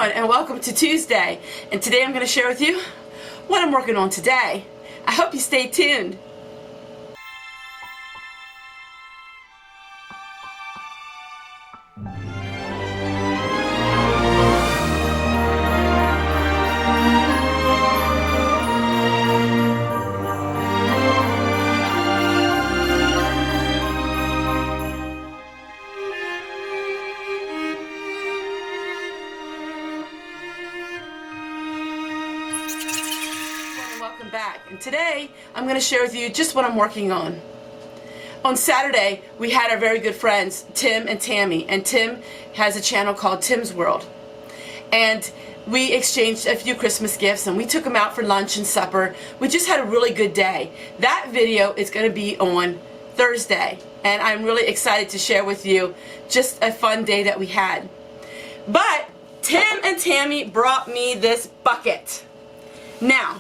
And welcome to Tuesday, and today I'm going to share with you what I'm working on today. I hope you stay tuned. Welcome back, and today I'm going to share with you just what I'm working on. On Saturday we had our very good friends Tim and Tammy, and Tim has a channel called Tim's World, and we exchanged a few Christmas gifts and we took them out for lunch and supper. We just had a really good day. That video is going to be on Thursday, and I'm really excited to share with you just a fun day that we had. But Tim and Tammy brought me this bucket. Now,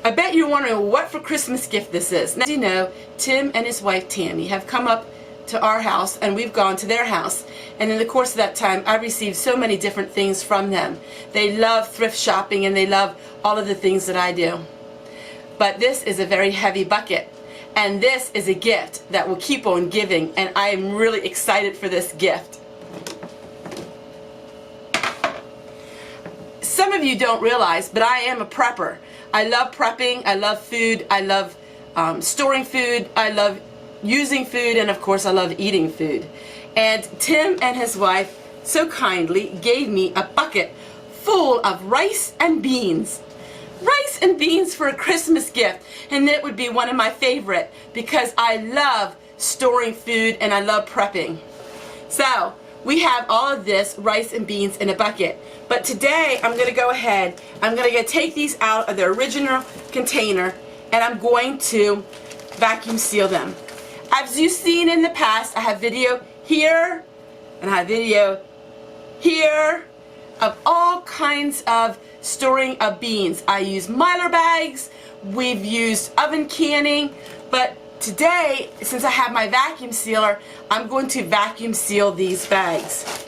I bet you're wondering what for Christmas gift this is. Now, as you know, Tim and his wife Tammy have come up to our house and we've gone to their house. And in the course of that time, I've received so many different things from them. They love thrift shopping and they love all of the things that I do. But this is a very heavy bucket. And this is a gift that will keep on giving. And I am really excited for this gift. Some of you don't realize, but I am a prepper. I love prepping, I love food, I love storing food, I love using food, and of course I love eating food. And Tim and his wife so kindly gave me a bucket full of rice and beans. Rice and beans for a Christmas gift, and it would be one of my favorite because I love storing food and I love prepping. So we have all of this rice and beans in a bucket. But today I'm going to go ahead, I'm going to take these out of their original container and I'm going to vacuum seal them. As you've seen in the past, I have video here and I have video here of all kinds of storing of beans. I use Mylar bags, we've used oven canning, but today, since I have my vacuum sealer, I'm going to vacuum seal these bags.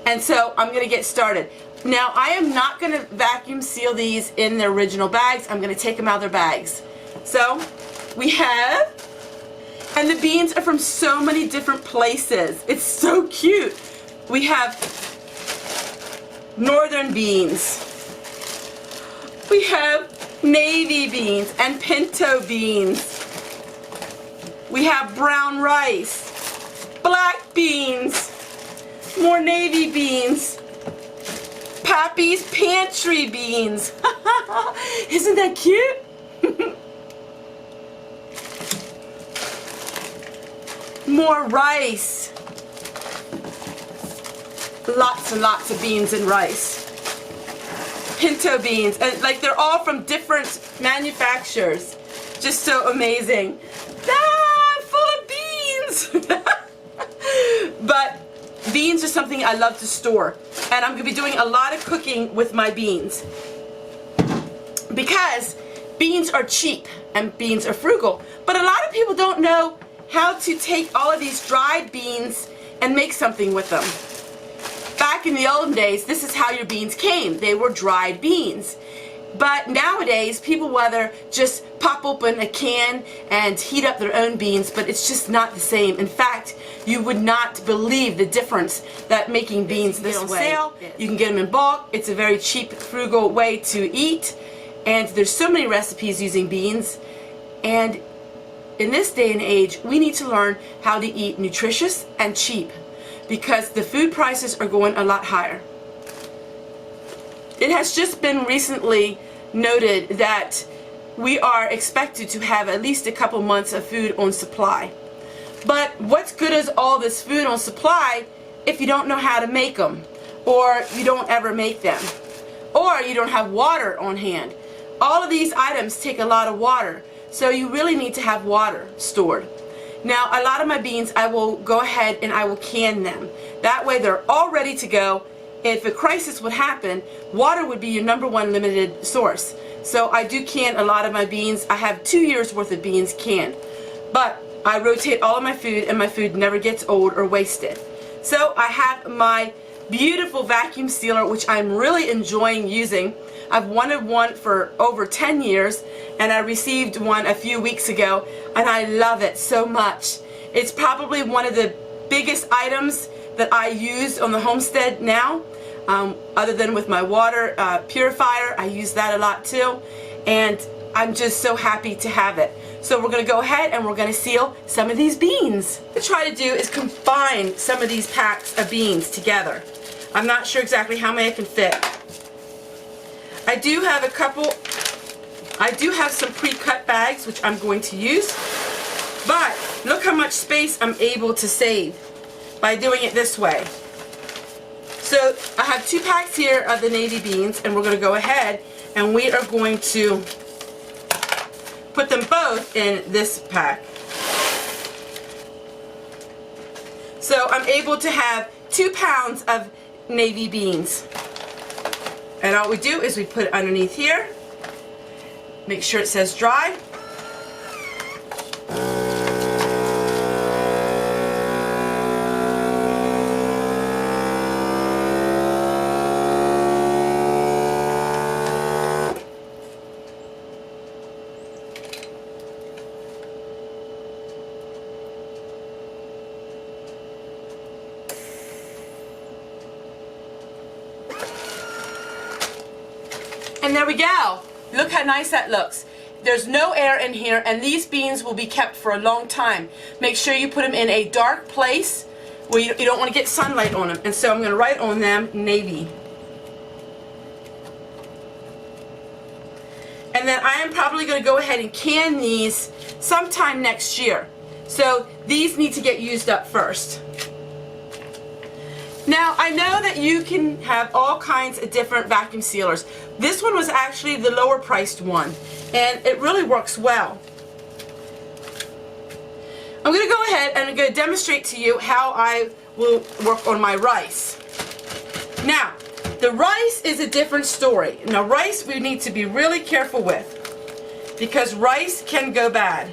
And so I'm going to get started. Now, I am not going to vacuum seal these in their original bags. I'm going to take them out of their bags. So, we have, and the beans are from so many different places. It's so cute. We have northern beans. We have navy beans and pinto beans. We have brown rice, black beans, more navy beans, Pappy's pantry beans. Isn't that cute? More rice. Lots and lots of beans and rice. Pinto beans, and like they're all from different manufacturers. Just so amazing. Full of beans. But beans are something I love to store, and I'm going to be doing a lot of cooking with my beans because beans are cheap and beans are frugal. But a lot of people don't know how to take all of these dried beans and make something with them. Back in the olden days, this is how your beans came. They were dried beans. But nowadays, people rather just pop open a can and heat up their own beans, but it's just not the same. In fact, you would not believe the difference that making beans this way. Sale. You can get them in bulk. It's a very cheap, frugal way to eat, and there's so many recipes using beans. And in this day and age, we need to learn how to eat nutritious and cheap because the food prices are going a lot higher. It has just been recently noted that we are expected to have at least a couple months of food on supply. But what's good is all this food on supply if you don't know how to make them, or you don't ever make them, or you don't have water on hand. All of these items take a lot of water, so you really need to have water stored. Now, a lot of my beans, I will go ahead and I will can them. That way they're all ready to go. If a crisis would happen, water would be your #1 limited source. So I do can a lot of my beans. I have 2 years worth of beans canned. But I rotate all of my food and my food never gets old or wasted. So I have my beautiful vacuum sealer, which I'm really enjoying using. I've wanted one for over 10 years, and I received one a few weeks ago, and I love it so much. It's probably one of the biggest items that I use on the Homestead now, other than with my water purifier. I use that a lot too, and I'm just so happy to have it. So we're going to go ahead and we're going to seal some of these beans. What I try to do is combine some of these packs of beans together. I'm not sure exactly how many I can fit. I do have some pre-cut bags which I'm going to use, but look how much space I'm able to save by doing it this way. So I have 2 packs here of the navy beans, and we're going to go ahead and we are going to put them both in this pack. So I'm able to have 2 pounds of navy beans. And all we do is we put it underneath here. Make sure it says dry. And there we go. Look how nice that looks. There's no air in here, and these beans will be kept for a long time. Make sure you put them in a dark place where you don't want to get sunlight on them. And so I'm going to write on them navy. And then I am probably going to go ahead and can these sometime next year. So these need to get used up first. Now, I know that you can have all kinds of different vacuum sealers. This one was actually the lower priced one, and it really works well. I'm going to go ahead and I'm going to demonstrate to you how I will work on my rice. Now, the rice is a different story. Now, rice we need to be really careful with, because rice can go bad.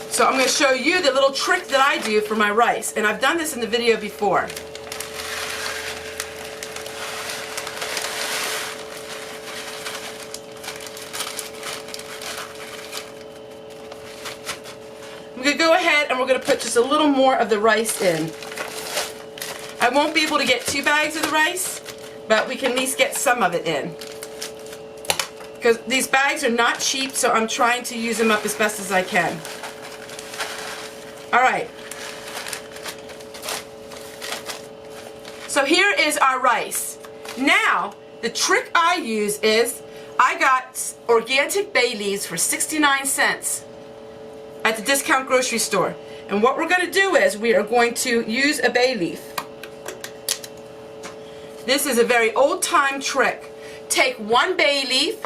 So I'm going to show you the little trick that I do for my rice, and I've done this in the video before. I'm going to go ahead and we're going to put just a little more of the rice in. I won't be able to get 2 bags of the rice, but we can at least get some of it in. Because these bags are not cheap, so I'm trying to use them up as best as I can. Alright, so here is our rice. Now, the trick I use is, I got organic bay leaves for 69 cents at the discount grocery store. And what we're going to do is, we are going to use a bay leaf. This is a very old-time trick. Take 1 bay leaf,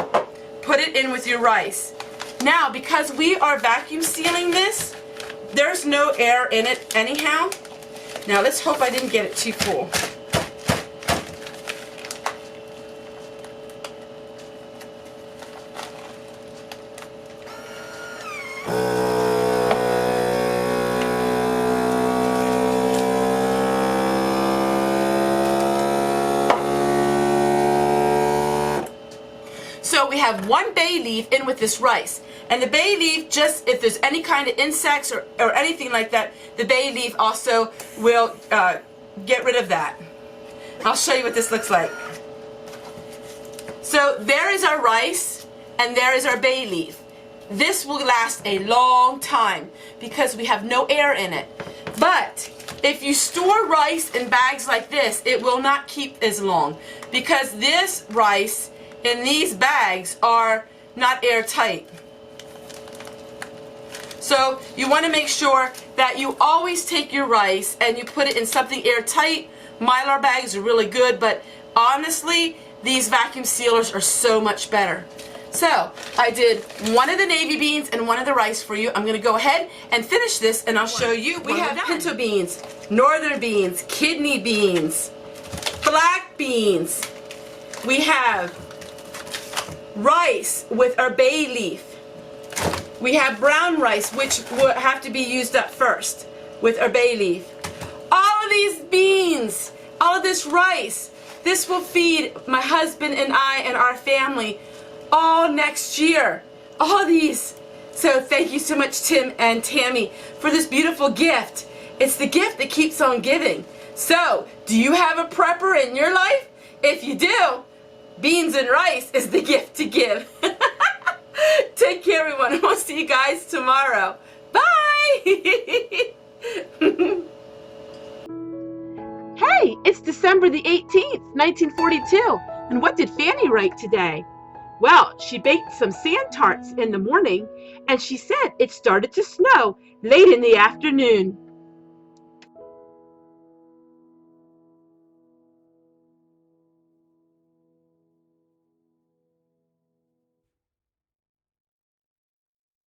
put it in with your rice. Now, because we are vacuum sealing this, there's no air in it anyhow. Now let's hope I didn't get it too full. So we have 1 bay leaf in with this rice. And the bay leaf, just if there's any kind of insects or anything like that, the bay leaf also will get rid of that. I'll show you what this looks like. So there is our rice, and there is our bay leaf. This will last a long time because we have no air in it. But if you store rice in bags like this, it will not keep as long, because this rice in these bags are not airtight. So you want to make sure that you always take your rice and you put it in something airtight. Mylar bags are really good, but honestly, these vacuum sealers are so much better. So I did 1 of the navy beans and 1 of the rice for you. I'm going to go ahead and finish this, and I'll show you. We have pinto beans, northern beans, kidney beans, black beans. We have rice with our bay leaf. We have brown rice, which will have to be used up first with our bay leaf. All of these beans, all of this rice, this will feed my husband and I and our family all next year. All these. So thank you so much, Tim and Tammy, for this beautiful gift. It's the gift that keeps on giving. So, do you have a prepper in your life? If you do, beans and rice is the gift to give. Take care, everyone, and we'll see you guys tomorrow. Bye! Hey, it's December the 18th, 1942, and what did Fanny write today? Well, she baked some sand tarts in the morning, and she said it started to snow late in the afternoon.